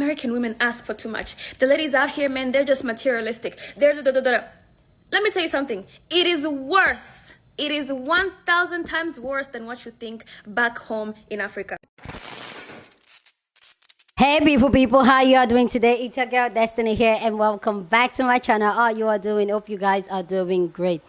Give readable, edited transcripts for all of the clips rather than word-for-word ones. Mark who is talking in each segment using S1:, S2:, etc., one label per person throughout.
S1: American women ask for too much. The ladies out here, man, they're just materialistic. They're da da da da. Let me tell you something. It is worse. It is 1,000 times worse than what you think back home in Africa.
S2: Hey beautiful people, how you are doing today? It's your girl Destiny here and welcome back to my channel. How you are doing? Hope you guys are doing great.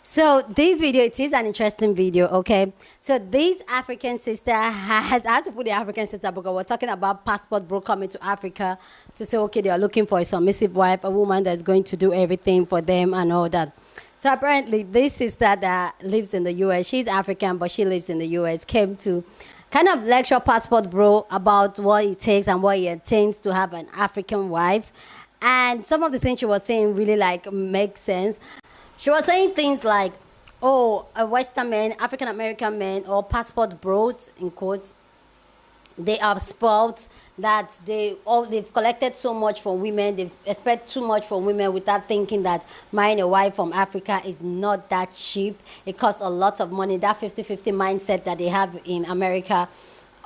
S2: So this video, it is an interesting video, okay? So this African sister has, I had to put the African sister because we're talking about passport bro coming to Africa to say, okay, they are looking for a submissive wife, a woman that's going to do everything for them and all that. So apparently this sister that lives in the US, she's African, but she lives in the US, came to kind of lecture passport bro about what it takes and what it attains to have an African wife. And some of the things she was saying really like make sense. She was saying things like, oh, a Western man, African American man, or passport bros, in quotes, they are spoiled, that they've collected so much from women, they expect too much from women without thinking that marrying a wife from Africa is not that cheap. It costs a lot of money. That 50-50 mindset that they have in America,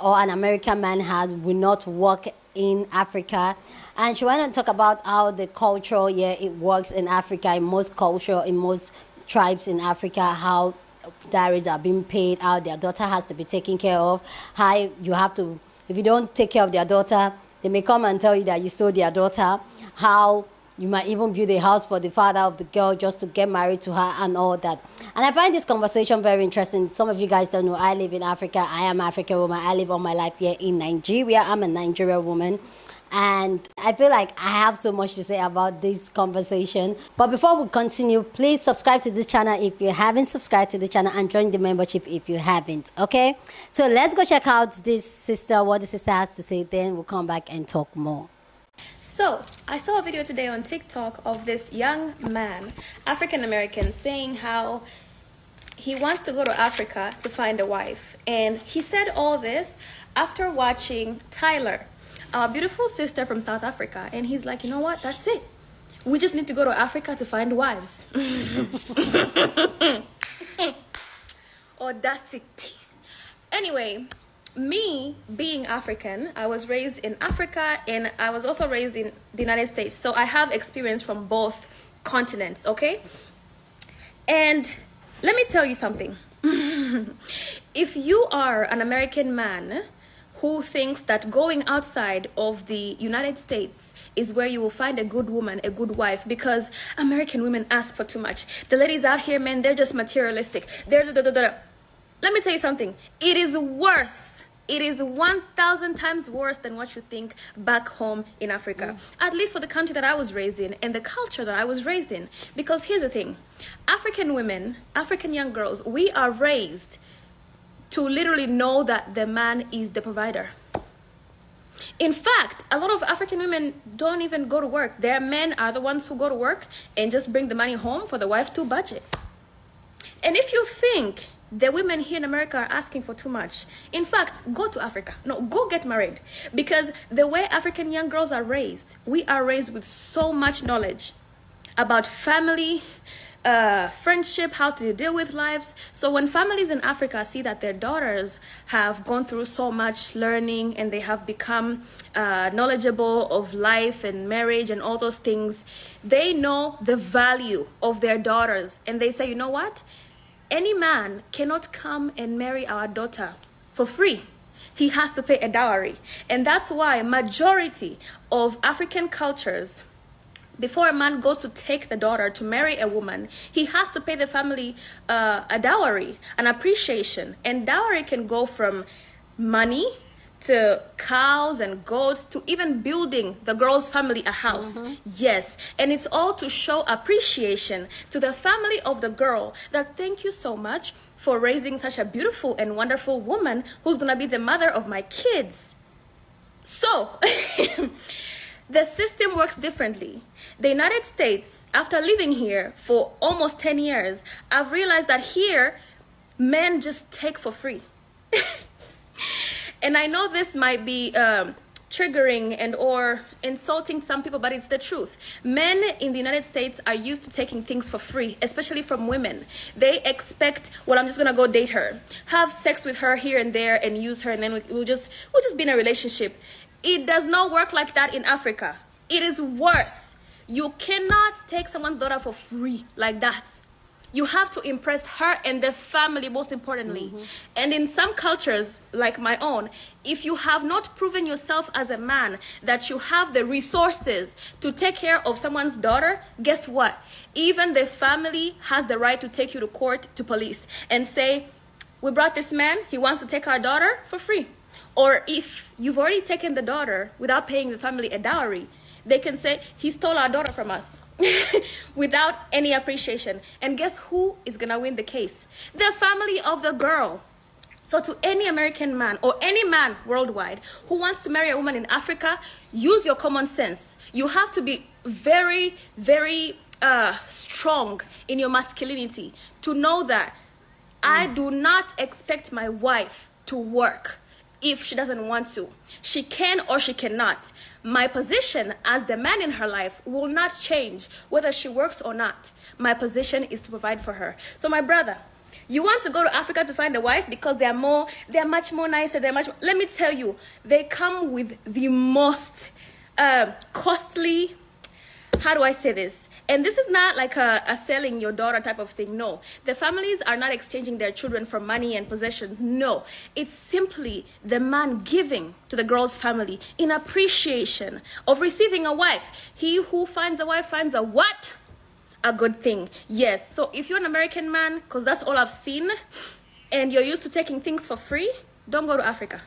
S2: or an American man has, will not work in Africa. And she went and talk about how the culture, it works in Africa, in most culture, in most tribes in Africa, how dowries are being paid, how their daughter has to be taken care of, how you have to, if you don't take care of their daughter, they may come and tell you that you stole their daughter, how you might even build a house for the father of the girl just to get married to her and all that. And I find this conversation very interesting. Some of you guys don't know, I live in Africa. I am an African woman. I live all my life here in Nigeria. I'm a Nigerian woman. And I feel like I have so much to say about this conversation. But before we continue, please subscribe to this channel if you haven't subscribed to the channel, and join the membership if you haven't, okay? So let's go check out this sister, what the sister has to say. Then we'll come back and talk more.
S1: So, I saw a video today on TikTok of this young man, African American, saying how he wants to go to Africa to find a wife. And he said all this after watching Tyler, our beautiful sister from South Africa. And he's like, you know what? That's it. We just need to go to Africa to find wives. Audacity. Anyway, me being African, I was raised in Africa and I was also raised in the United States. So I have experience from both continents, okay? And let me tell you something. If you are an American man who thinks that going outside of the United States is where you will find a good woman, a good wife, because American women ask for too much. The ladies out here, man, they're just materialistic. They're da da da da. Let me tell you something. It is worse. It is 1,000 times worse than what you think back home in Africa. At least for the country that I was raised in and the culture that I was raised in. Because here's the thing. African women, African young girls, we are raised to literally know that the man is the provider. In fact, a lot of African women don't even go to work. Their men are the ones who go to work and just bring the money home for the wife to budget. And if you think the women here in America are asking for too much, in fact, go to Africa. No, go get married. Because the way African young girls are raised, we are raised with so much knowledge about family, friendship, how to deal with lives. So when families in Africa see that their daughters have gone through so much learning and they have become knowledgeable of life and marriage and all those things, they know the value of their daughters. And they say, you know what? Any man cannot come and marry our daughter for free. He has to pay a dowry. And that's why majority of African cultures, before a man goes to take the daughter to marry a woman, he has to pay the family a dowry, an appreciation. And dowry can go from money to cows and goats to even building the girl's family a house. Yes, and it's all to show appreciation to the family of the girl, that thank you so much for raising such a beautiful and wonderful woman who's gonna be the mother of my kids. So the system works differently. The United States, after living here for almost 10 years, I've realized that here men just take for free. And I know this might be triggering and or insulting some people, but it's the truth. Men in the United States are used to taking things for free, especially from women. They expect, well, I'm just gonna go date her, have sex with her here and there and use her, and then we'll just be in a relationship. It does not work like that in Africa. It is worse. You cannot take someone's daughter for free like that. You have to impress her and the family, most importantly. And in some cultures, like my own, if you have not proven yourself as a man that you have the resources to take care of someone's daughter, guess what? Even the family has the right to take you to court, to police, and say, we brought this man, he wants to take our daughter for free. Or if you've already taken the daughter without paying the family a dowry, they can say, he stole our daughter from us. Without any appreciation. And guess who is gonna win the case? The family of the girl. So to any American man or any man worldwide who wants to marry a woman in Africa, use your common sense. You have to be very, very strong in your masculinity to know that I do not expect my wife to work if she doesn't want to. She can or she cannot. My position as the man in her life will not change whether she works or not. My position is to provide for her. So my brother, you want to go to Africa to find a wife because they're much more nicer, let me tell you, they come with the most costly, how do I say this? And this is not like a selling your daughter type of thing. No, the families are not exchanging their children for money and possessions. No, it's simply the man giving to the girl's family in appreciation of receiving a wife. He who finds a wife finds a what? A good thing. Yes, so if you're an American man, because that's all I've seen, and you're used to taking things for free, don't go to Africa.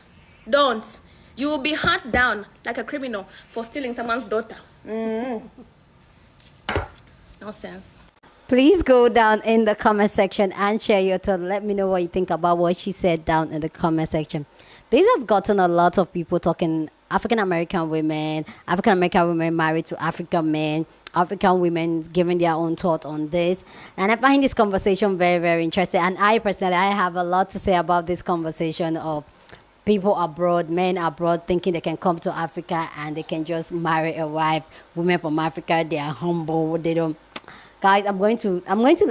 S1: Don't. You will be hunted down like a criminal for stealing someone's daughter. No sense.
S2: Please go down in the comment section and share your thoughts. Let me know what you think about what she said down in the comment section. This has gotten a lot of people talking African American women married to African men, African women giving their own thought on this. And I find this conversation very, very interesting. And I personally, I have a lot to say about this conversation of people abroad, men abroad, thinking they can come to Africa and they can just marry a wife. Women from Africa, they are humble. They don't. Guys, I'm going to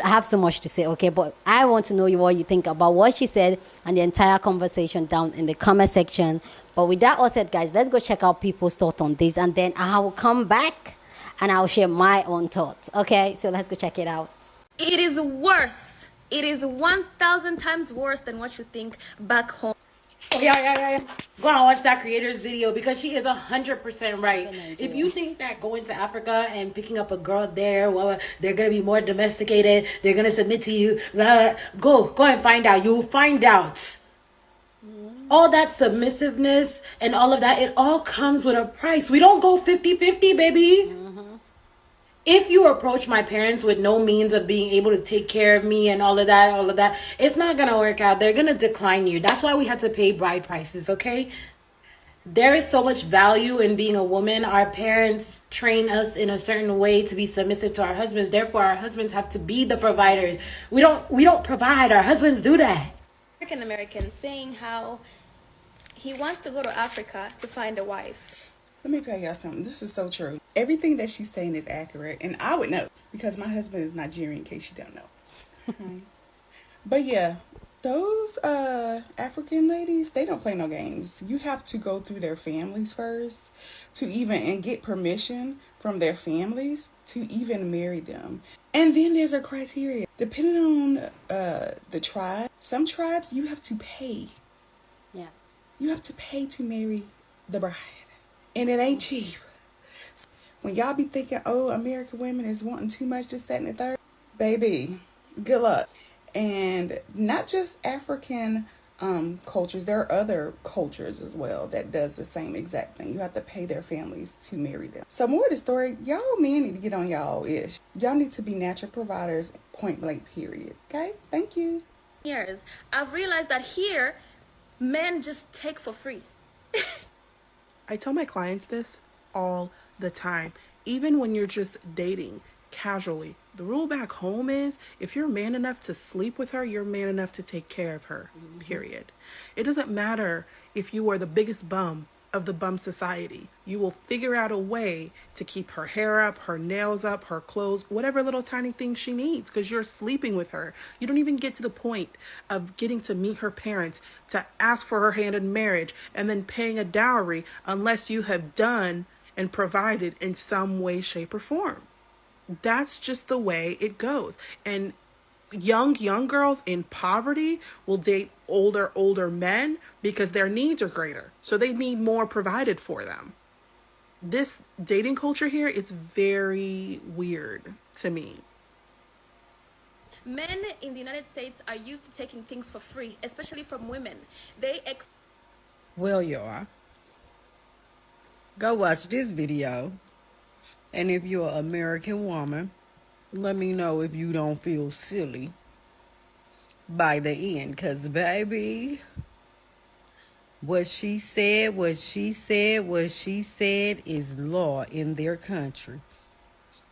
S2: have so much to say, okay? But I want to know what you think about what she said and the entire conversation down in the comment section. But with that all said, guys, let's go check out people's thoughts on this, and then I will come back and I'll share my own thoughts. Okay, so let's go check it out.
S1: It is worse. It is 1,000 times worse than what you think back home.
S3: Yeah. Go and watch that creator's video because she is 100% right. If you think that going to Africa and picking up a girl there, well, they're gonna be more domesticated, they're gonna submit to you, go and find out. You'll find out. All that submissiveness and all of that, it all comes with a price. We don't go 50-50, baby. If you approach my parents with no means of being able to take care of me and all of that, it's not going to work out. They're going to decline you. That's why we had to pay bride prices, okay? There is so much value in being a woman. Our parents train us in a certain way to be submissive to our husbands. Therefore, our husbands have to be the providers. We don't provide. Our husbands do that.
S1: American saying how he wants to go to Africa to find a wife.
S4: Let me tell y'all something. This is so true. Everything that she's saying is accurate. And I would know because my husband is Nigerian, in case you don't know. Okay. But yeah, those African ladies, they don't play no games. You have to go through their families first to even and get permission from their families to even marry them. And then there's a criteria. Depending on the tribe, some tribes you have to pay.
S2: Yeah.
S4: You have to pay to marry the bride. And it ain't cheap. When y'all be thinking, oh, American women is wanting too much, this, that, and the third, baby, good luck. And not just African cultures, there are other cultures as well that does the same exact thing. You have to pay their families to marry them. So more of the story, y'all men need to get on y'all ish. Y'all need to be natural providers, point blank, period. Okay? Thank you.
S1: Years, I've realized that here, men just take for free.
S5: I tell my clients this all the time, even when you're just dating casually. The rule back home is if you're man enough to sleep with her, you're man enough to take care of her, period. It doesn't matter if you are the biggest bum of the bum society. You will figure out a way to keep her hair up, her nails up, her clothes, whatever little tiny thing she needs, because you're sleeping with her. You don't even get to the point of getting to meet her parents, to ask for her hand in marriage, and then paying a dowry unless you have done and provided in some way, shape, or form. That's just the way it goes. And young girls in poverty will date older men because their needs are greater, so they need more provided for them. This dating culture here is very weird to me.
S1: Men in the United States are used to taking things for free, especially from women.
S6: Well, y'all, go watch this video, and if you're an American woman, let me know if you don't feel silly by the end, because baby, what she said is law in their country.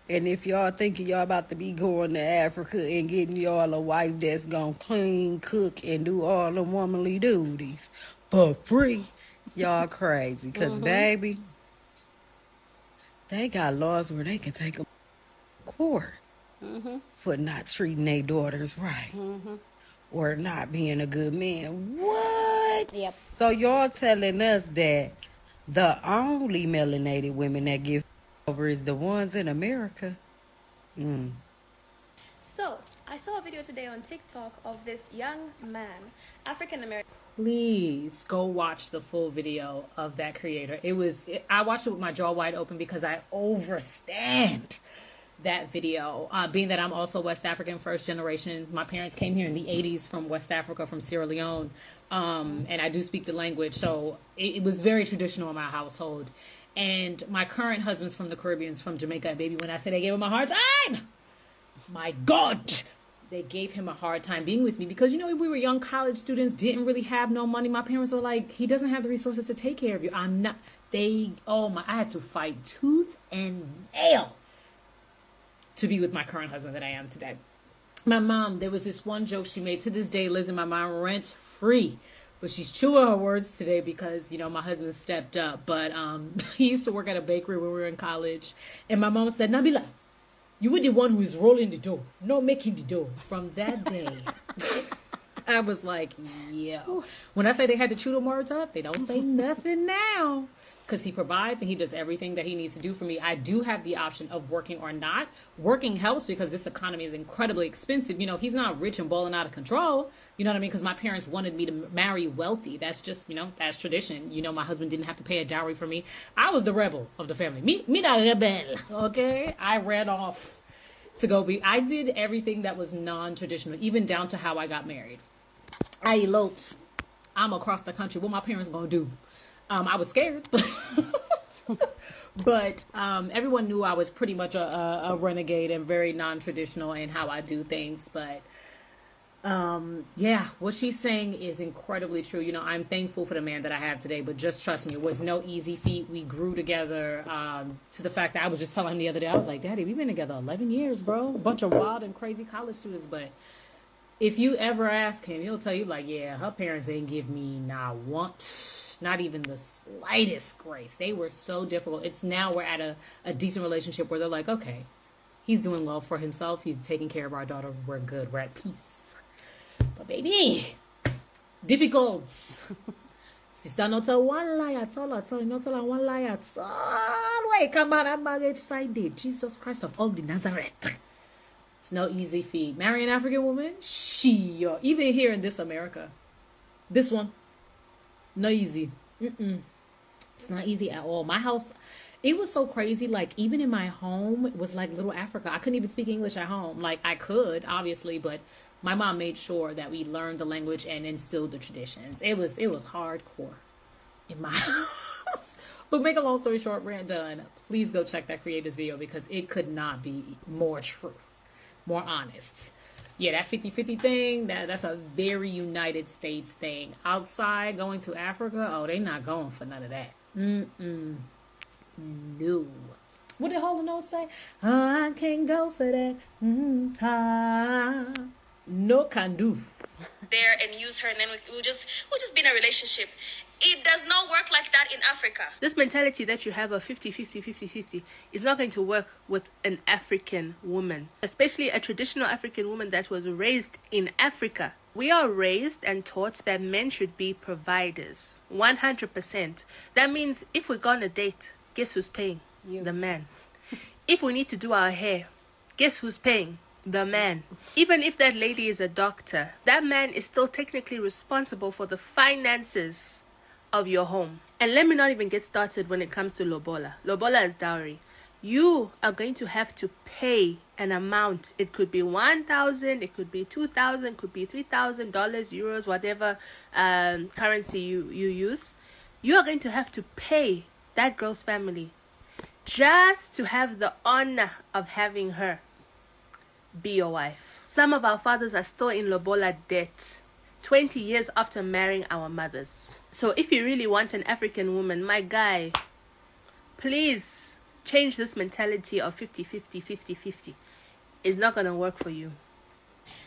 S6: And if y'all thinking y'all about to be going to Africa and getting y'all a wife that's gonna clean, cook, and do all the womanly duties for free, y'all crazy. Because baby, they got laws where they can take them to court for not treating their daughters right. Or not being a good man. What?
S2: Yep.
S6: So y'all telling us that the only melanated women that give over is the ones in America?
S1: So, I saw a video today on TikTok of this young man, African American.
S7: Please go watch the full video of that creator. I watched it with my jaw wide open because I overstand that video. Being that I'm also West African, first generation. My parents came here in the 80s from West Africa, from Sierra Leone. And I do speak the language. So it was very traditional in my household. And my current husband's from the Caribbean, from Jamaica. Baby, when I say they gave him a hard time, my God, they gave him a hard time being with me because, you know, we were young college students, didn't really have no money. My parents were like, he doesn't have the resources to take care of you. I had to fight tooth and nail to be with my current husband that I am today. My mom, there was this one joke she made, to this day lives in my mind rent free, but she's chewing her words today because, you know, my husband stepped up. But he used to work at a bakery when we were in college, and my mom said, Nabila, you were the one who is rolling the dough, not making the dough. From that day, I was like, yeah. When I say they had to chew them words up, they don't say nothing now. Because he provides and he does everything that he needs to do for me. I do have the option of working or not. Working helps because this economy is incredibly expensive. You know, he's not rich and balling out of control. You know what I mean? Because my parents wanted me to marry wealthy. That's just, you know, that's tradition. You know, my husband didn't have to pay a dowry for me. I was the rebel of the family. Me la rebel, okay? I ran off to go I did everything that was non-traditional, even down to how I got married. I eloped. I'm across the country. What my parents gonna do? I was scared, but everyone knew I was pretty much a renegade and very non-traditional in how I do things. But yeah, what she's saying is incredibly true. You know, I'm thankful for the man that I have today, but just trust me, it was no easy feat. We grew together to the fact that I was just telling him the other day, I was like, Daddy, we've been together 11 years, bro. A bunch of wild and crazy college students, but if you ever ask him, he'll tell you like, yeah, her parents ain't give me not even the slightest grace. They were so difficult. It's now we're at a decent relationship where they're like, okay, he's doing well for himself. He's taking care of our daughter. We're good. We're at peace. But baby, difficult. Sister, not tell one lie at all. Not tell her one lie at all. Wait, come on, I'm marriage side date. Jesus Christ of all the Nazareth. It's no easy feat. Marry an African woman? Even here in this America. This one. No easy. It's not easy at all. My house, it was so crazy. Like, even in my home, it was like little Africa. I couldn't even speak English at home. Like, I could, obviously, but my mom made sure that we learned the language and instilled the traditions. It was hardcore in my house. But make a long story short, rant done. Please go check that creator's video because it could not be more true, more honest. Yeah, that 50-50 thing, that's a very United States thing. Outside, going to Africa, oh, they not going for none of that. No. What did Hall & Oates say? Oh, I can't go for that. No can do.
S1: There and used her, and then we'll just be in a relationship. It does not work like that in Africa.
S8: This mentality that you have of 50-50 is not going to work with an African woman, especially a traditional African woman that was raised in Africa. We are raised and taught that men should be providers, 100%. That means if we go on a date, guess who's paying?
S2: You.
S8: The man. If we need to do our hair, guess who's paying? The man. Even if that lady is a doctor, that man is still technically responsible for the finances of your home. And let me not even get started when it comes to lobola. Lobola is dowry. You are going to have to pay an amount. It could be 1,000, it could be 2,000, it could be $3,000, euros, whatever currency you use. You are going to have to pay that girl's family just to have the honor of having her be your wife. Some of our fathers are still in lobola debt 20 years after marrying our mothers. So if you really want an African woman, my guy, please change this mentality of 50-50. It's not gonna work for you.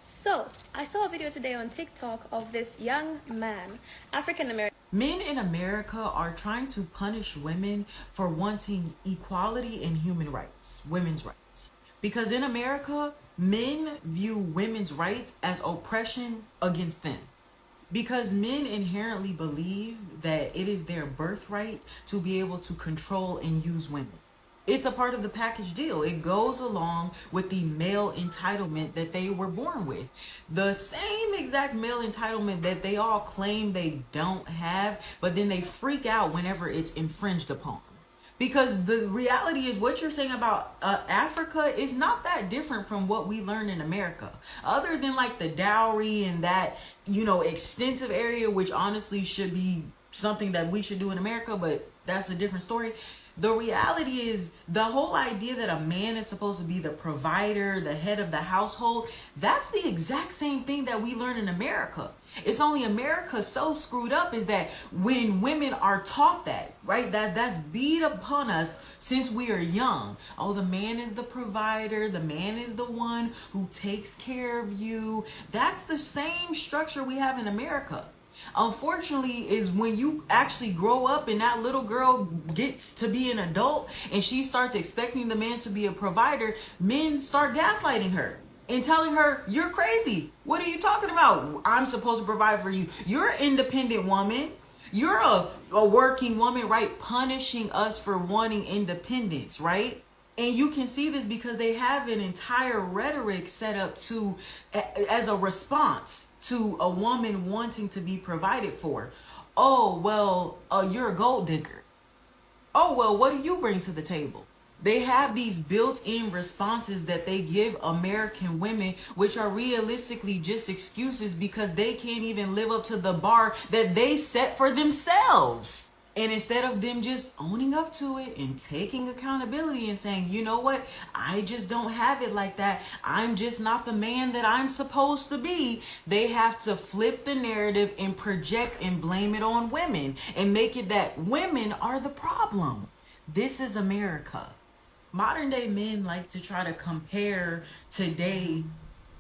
S1: So, I saw a video today on TikTok of this young man, African American.
S9: Men in America are trying to punish women for wanting equality in human rights, women's rights. Because in America, men view women's rights as oppression against them. Because men inherently believe that it is their birthright to be able to control and use women. It's a part of the package deal. It goes along with the male entitlement that they were born with. The same exact male entitlement that they all claim they don't have, but then they freak out whenever it's infringed upon. Because the reality is what you're saying about Africa is not that different from what we learn in America. Other than like the dowry and that, you know, extensive area, which honestly should be something that we should do in America, but that's a different story. The reality is the whole idea that a man is supposed to be the provider, the head of the household, that's the exact same thing that we learn in America. It's only America so screwed up is that when women are taught that, right, that's beat upon us since we are young. Oh, the man is the provider, the man is the one who takes care of you. That's the same structure we have in America. Unfortunately, is when you actually grow up and that little girl gets to be an adult and she starts expecting the man to be a provider, men start gaslighting her and telling her, you're crazy. What are you talking about? I'm supposed to provide for you. You're an independent woman. You're a working woman, right? Punishing us for wanting independence, right? And you can see this because they have an entire rhetoric set up to as a response to a woman wanting to be provided for. Oh, well, you're a gold digger. Oh, well, what do you bring to the table? They have these built-in responses that they give American women, which are realistically just excuses because they can't even live up to the bar that they set for themselves. And instead of them just owning up to it and taking accountability and saying, you know what, I just don't have it like that. I'm just not the man that I'm supposed to be. They have to flip the narrative and project and blame it on women and make it that women are the problem. This is America. Modern day men like to try to compare today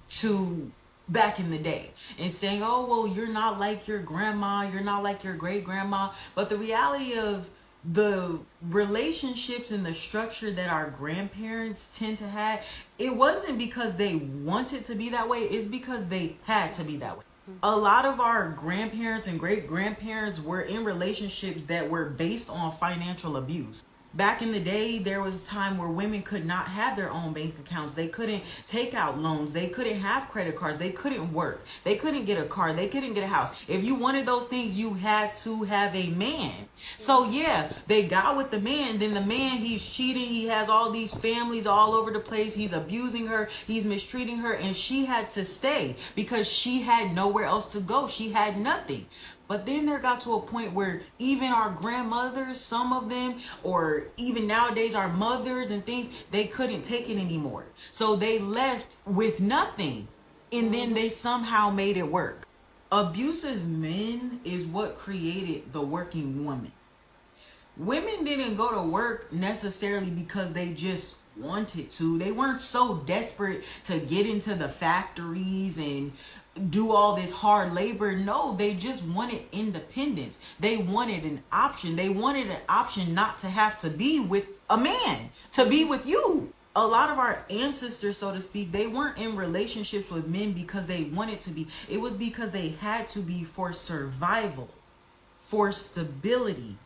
S9: to back in the day and saying, oh, well, you're not like your grandma, you're not like your great grandma. But the reality of the relationships and the structure that our grandparents tend to have, it wasn't because they wanted to be that way, it's because they had to be that way. A lot of our grandparents and great grandparents were in relationships that were based on financial abuse. Back in the day, there was a time where women could not have their own bank accounts. They couldn't take out loans. They couldn't have credit cards. They couldn't work. They couldn't get a car. They couldn't get a house. If you wanted those things, you had to have a man. So yeah, they got with the man. Then the man, he's cheating. He has all these families all over the place. He's abusing her. He's mistreating her. And she had to stay because she had nowhere else to go. She had nothing. But then there got to a point where even our grandmothers, some of them, or even nowadays our mothers and things, they couldn't take it anymore. So they left with nothing. And then they somehow made it work. Abusive men is what created the working woman. Women didn't go to work necessarily because they just wanted to. They weren't so desperate to get into the factories and do all this hard labor. No, they just wanted independence. They wanted an option. They wanted an option not to have to be with a man, to be with you. A lot of our ancestors, so to speak, they weren't in relationships with men because they wanted to be. It was because they had to be for survival, for stability.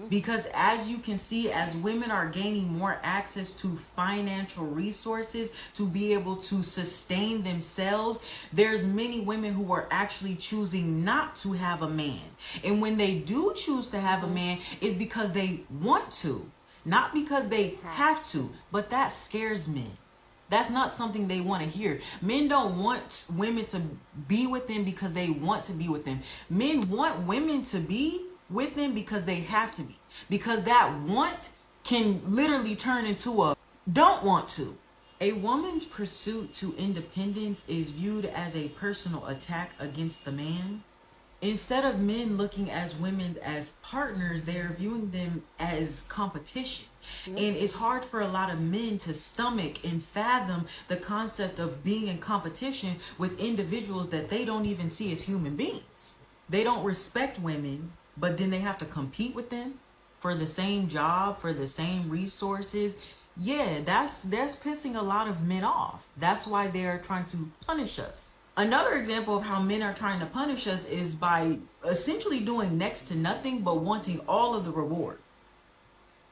S9: Because as you can see, as women are gaining more access to financial resources to be able to sustain themselves, there's many women who are actually choosing not to have a man. And when they do choose to have a man, it's because they want to, not because they have to. But that scares men. That's not something they want to hear. Men don't want women to be with them because they want to be with them. Men want women to be with them because they have to be. Because that want can literally turn into a don't want to. A woman's pursuit to independence is viewed as a personal attack against the man. Instead of men looking at women as partners, they're viewing them as competition. And it's hard for a lot of men to stomach and fathom the concept of being in competition with individuals that they don't even see as human beings. They don't respect women, but then they have to compete with them for the same job, for the same resources. Yeah, that's pissing a lot of men off. That's why they're trying to punish us. Another example of how men are trying to punish us is by essentially doing next to nothing but wanting all of the reward.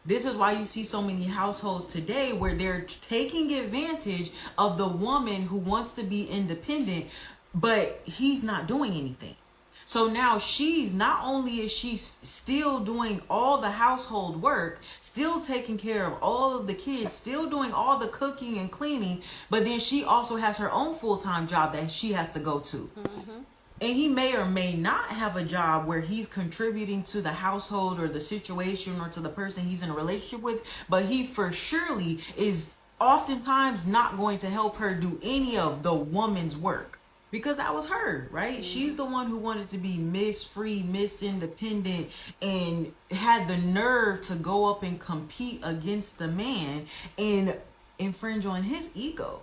S9: This is why you see so many households today where they're taking advantage of the woman who wants to be independent, but he's not doing anything. So now she's, not only is she still doing all the household work, still taking care of all of the kids, still doing all the cooking and cleaning, but then she also has her own full-time job that she has to go to. And he may or may not have a job where he's contributing to the household or the situation or to the person he's in a relationship with, but he for surely is oftentimes not going to help her do any of the woman's work. Because that was her, right? She's the one who wanted to be Miss Free, Miss Independent, and had the nerve to go up and compete against the man and infringe on his ego.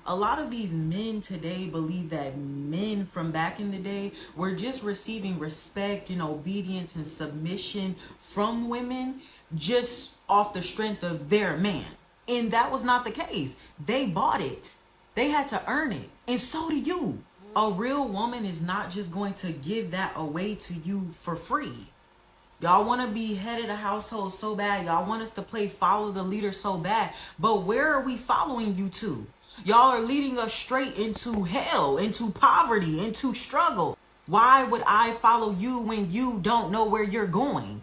S9: A lot of these men today believe that men from back in the day were just receiving respect and obedience and submission from women just off the strength of their man. And that was not the case. They bought it. They had to earn it. And so do you. A real woman is not just going to give that away to you for free. Y'all want to be head of the household so bad. Y'all want us to play follow the leader so bad. But where are we following you to? Y'all are leading us straight into hell, into poverty, into struggle. Why would I follow you when you don't know where you're going?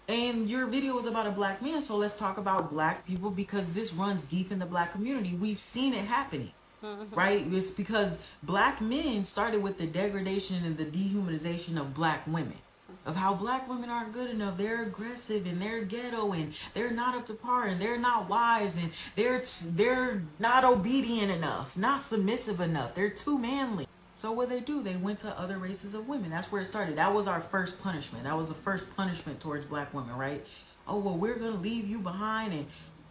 S9: And your video is about a black man, so let's talk about black people because this runs deep in the black community. We've seen it happening. Right? It's because black men started with the degradation and the dehumanization of black women, of how black women aren't good enough. They're aggressive and they're ghetto and they're not up to par and they're not wives and they're not obedient enough, not submissive enough. They're too manly. So what they do, they went to other races of women. That's where it started. That was our first punishment. That was the first punishment towards black women, right? Oh, well, we're going to leave you behind and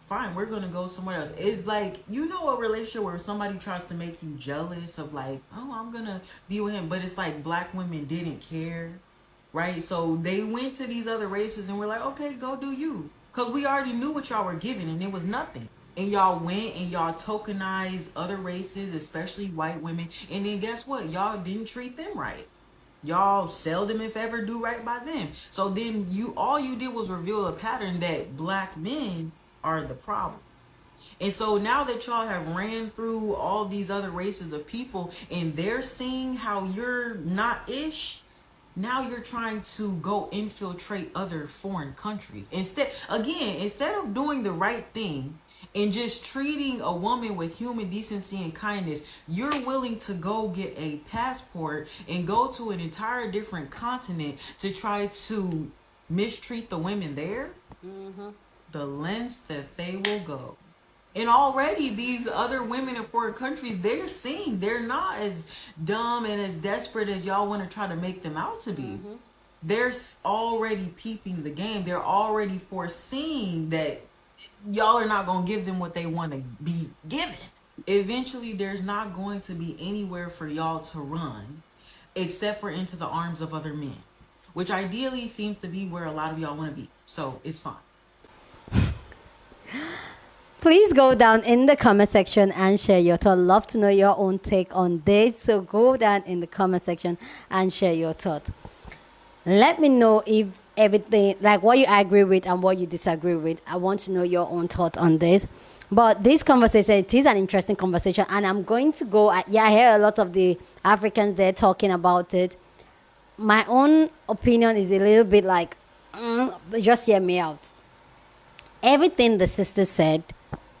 S9: fine, we're gonna go somewhere else. It's like, you know, a relationship where somebody tries to make you jealous of like, oh, I'm gonna be with him, but it's like black women didn't care, right? So they went to these other races and we're like, okay, go do you, because we already knew what y'all were giving and it was nothing. And y'all went and y'all tokenized other races, especially white women, and then guess what? Y'all didn't treat them right. Y'all seldom if ever do right by them. So then all you did was reveal a pattern that black men are the problem. And so now that y'all have ran through all these other races of people and they're seeing how you're not ish, now you're trying to go infiltrate other foreign countries. Instead of doing the right thing and just treating a woman with human decency and kindness, you're willing to go get a passport and go to an entire different continent to try to mistreat the women there. The lengths that they will go. And already these other women in foreign countries, they're seeing they're not as dumb and as desperate as y'all want to try to make them out to be. They're already peeping the game. They're already foreseeing that y'all are not going to give them what they want to be given. eventually there's not going to be anywhere for y'all to run except for into the arms of other men, which ideally seems to be where a lot of y'all want to be. So it's fine.
S2: Please go down in the comment section and share your thought. Love to know your own take on this. So go down in the comment section and share your thought. Let me know if everything, like what you agree with and what you disagree with. I want to know your own thought on this. But this conversation, it is an interesting conversation, and I'm going to go. I hear a lot of the Africans there talking about it. My own opinion is a little bit like, just hear me out. Everything the sister said,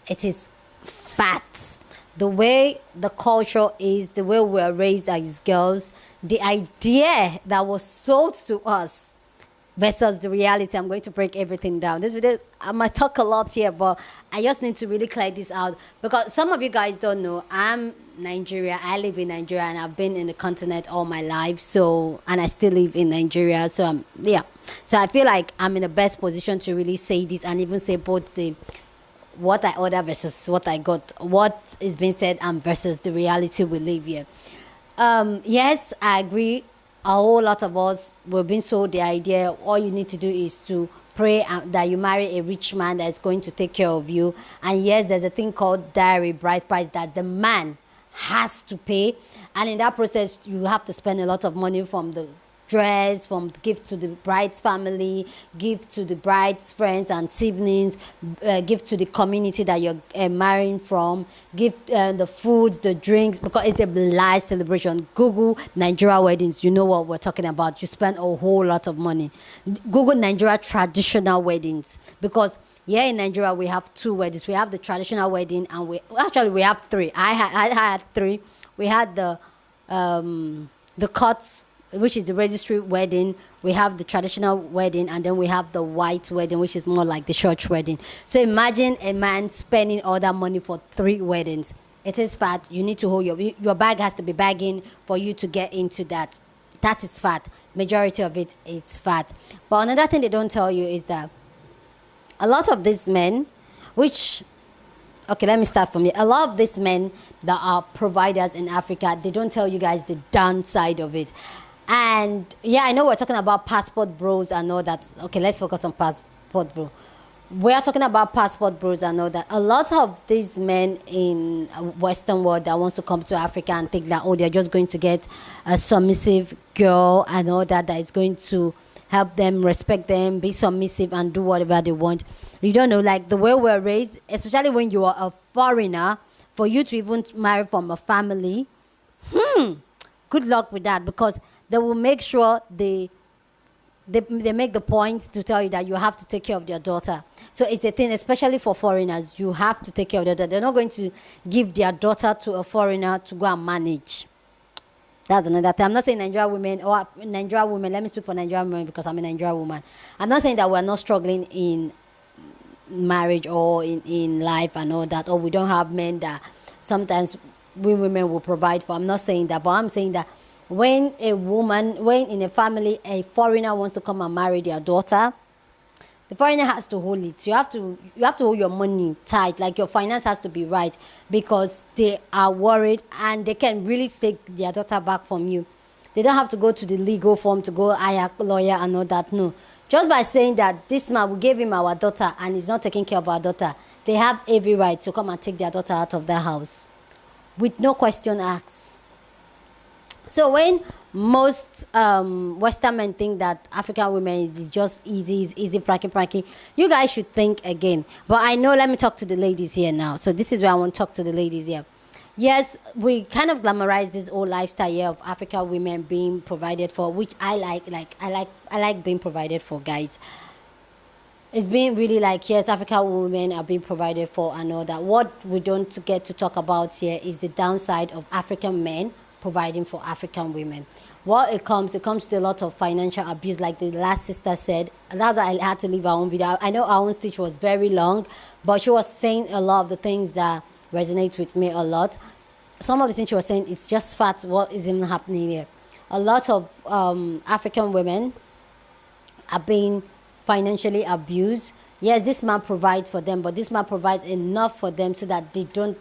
S2: it is facts. The way the culture is, the way we are raised as girls, the idea that was sold to us versus the reality. I'm going to break everything down. This video, I might talk a lot here, but I just need to really clear this out because some of you guys don't know. I'm Nigeria. I live in Nigeria, and I've been in the continent all my life. So, and I still live in Nigeria. So, So I feel like I'm in the best position to really say this and even say both the what I order versus what I got, what is being said and versus the reality we live here. Yes, I agree. A whole lot of us, we've been sold the idea all you need to do is to pray that you marry a rich man that is going to take care of you. And yes, there's a thing called dowry, bride price, that the man has to pay. And in that process, you have to spend a lot of money from the dress, from gift to the bride's family, gift to the bride's friends and siblings, gift to the community that you're marrying from, gift the foods, the drinks, because it's a live celebration. Google Nigeria weddings, you know what we're talking about. You spend a whole lot of money. Google Nigeria traditional weddings, because here in Nigeria we have two weddings. We have the traditional wedding, and we have three. I had three. We had the court, which is the registry wedding. We have the traditional wedding, and then we have the white wedding, which is more like the church wedding. So imagine a man spending all that money for 3 weddings. It is fat. You need to hold your bag has to be bagging for you to get into that. That is fat. Majority of it is fat. But another thing they don't tell you is that a lot of these men, okay, let me start from here. A lot of these men that are providers in Africa, they don't tell you guys the downside of it. And yeah, I know we're talking about passport bros and all that. Okay, let's focus on passport bro. We're talking about passport bros and all that. A lot of these men in Western world that wants to come to Africa and think that, they're just going to get a submissive girl and all that, that is going to help them, respect them, be submissive and do whatever they want. You don't know, like the way we're raised, especially when you are a foreigner, for you to even marry from a family, good luck with that, because they will make sure they make the point to tell you that you have to take care of their daughter. So it's a thing, especially for foreigners, you have to take care of their daughter. They're not going to give their daughter to a foreigner to go and manage. That's another thing. I'm not saying Nigerian women, let me speak for Nigerian women because I'm a Nigerian woman. I'm not saying that we're not struggling in marriage or in life and all that, or we don't have men that sometimes we women will provide for. I'm not saying that, but I'm saying that when in a family, a foreigner wants to come and marry their daughter, the foreigner has to hold it. You have to hold your money tight, like your finance has to be right, because they are worried and they can really take their daughter back from you. They don't have to go to the legal form to go hire a lawyer and all that. No. Just by saying that this man, we gave him our daughter and he's not taking care of our daughter, they have every right to come and take their daughter out of their house with no question asked. So when most Western men think that African women is just easy, pracky, you guys should think again. But I know, let me talk to the ladies here now. So this is where I want to talk to the ladies here. Yes, we kind of glamorize this whole lifestyle here of African women being provided for, which I like. I like being provided for, guys. It's been really like, yes, African women are being provided for and all that. What we don't get to talk about here is the downside of African men providing for African women. Well, it comes to a lot of financial abuse, like the last sister said. And that's why I had to leave our own video. I know our own speech was very long, but she was saying a lot of the things that resonate with me a lot. Some of the things she was saying, it's just fact what is even happening here. A lot of African women are being financially abused. Yes, this man provides for them, but this man provides enough for them so that they don't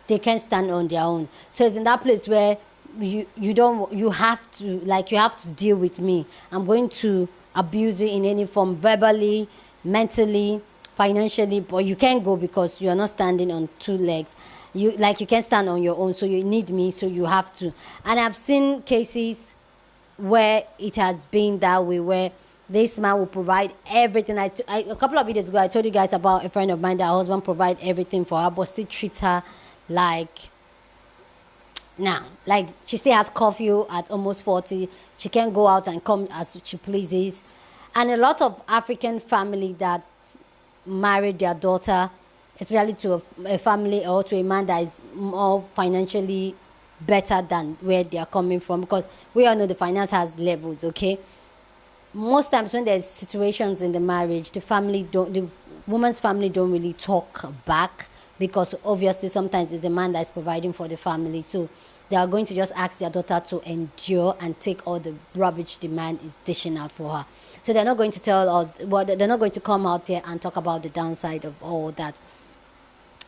S2: they can't stand on their own. So it's in that place where you have to deal with me. I'm going to abuse you in any form, verbally, mentally, financially, but you can't go because you are not standing on two legs. You can't stand on your own, so you need me, so you have to. And I've seen cases where it has been that way, where this man will provide everything. A couple of videos ago, I told you guys about a friend of mine that her husband provide everything for her, but still treats her like she still has curfew at almost 40. She can't go out and come as she pleases. And a lot of African family that married their daughter, especially to a family or to a man that is more financially better than where they are coming from, because we all know the finance has levels, okay? Most times when there's situations in the marriage, the woman's family don't really talk back, because obviously sometimes it's the man that is providing for the family. So they are going to just ask their daughter to endure and take all the rubbish the man is dishing out for her. So they're not going to tell us, they're not going to come out here and talk about the downside of all that.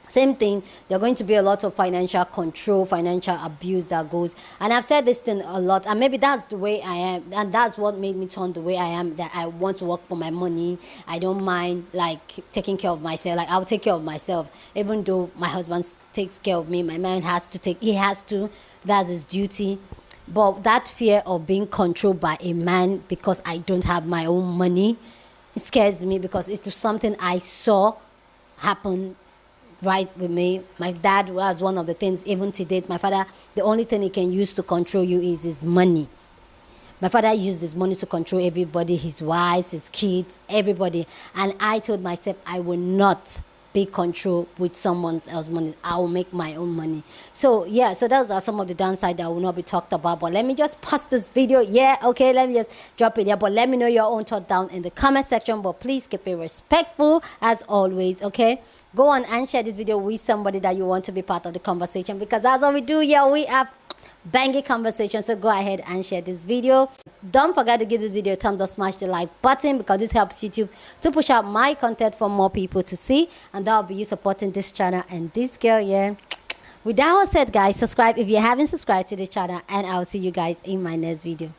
S2: Same thing, there are going to be a lot of financial control, financial abuse that goes. And I've said this thing a lot, and maybe that's the way I am, and that's what made me turn the way I am, that I want to work for my money. I don't mind taking care of myself. I'll take care of myself, even though my husband takes care of me. My man has to, that's his duty. But that fear of being controlled by a man because I don't have my own money, it scares me, because it's something I saw happen right with me. My dad was one of the things, even to date, my father, the only thing he can use to control you is his money. My father used his money to control everybody, his wives, his kids, everybody. And I told myself I will not be controlled with someone else's money. I will make my own money. So yeah, so those are some of the downsides that will not be talked about. But let me just pause this video. Yeah, okay, let me just drop it there. But let me know your own thought down in the comment section. But please keep it respectful as always, okay? Go on and share this video with somebody that you want to be part of the conversation, because that's what we do here. We have banging conversation. So go ahead and share this video. Don't forget to give this video a thumbs up, smash the like button, because this helps YouTube to push out my content for more people to see, and that will be you supporting this channel and this girl. Yeah, with that all said, guys, subscribe if you haven't subscribed to the channel, and I'll see you guys in my next video.